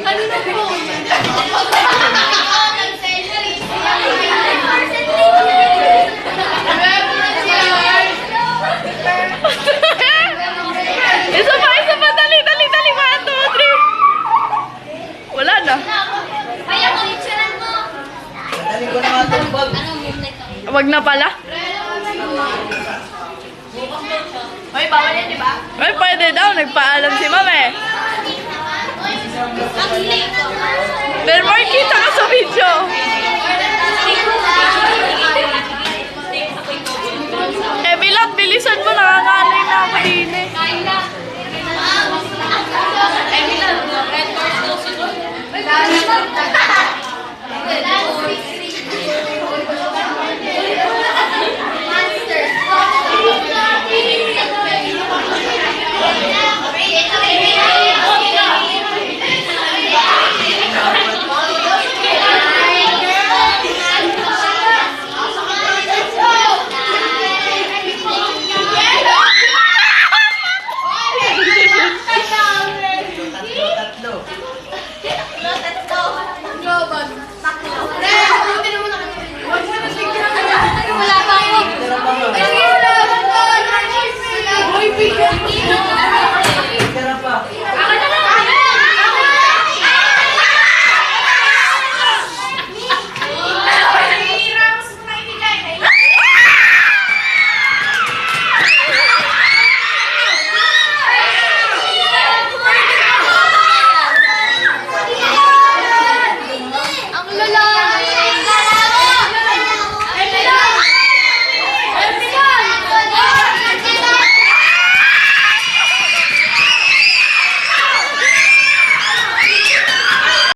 Kanina po. Isa pa, dali, 1, 2, 3. Wala na. Kaya mo, itsuran mo. Dali ko na nga itong bag. Wag na pala. Hoy, bawal yan, di ba? Ay, pwede daw. Nagpaalam si Ma'am eh. Ang late. Pero more kita ka sa video. Eh, Bilot, bilisan mo. Nakanganay na ako din eh.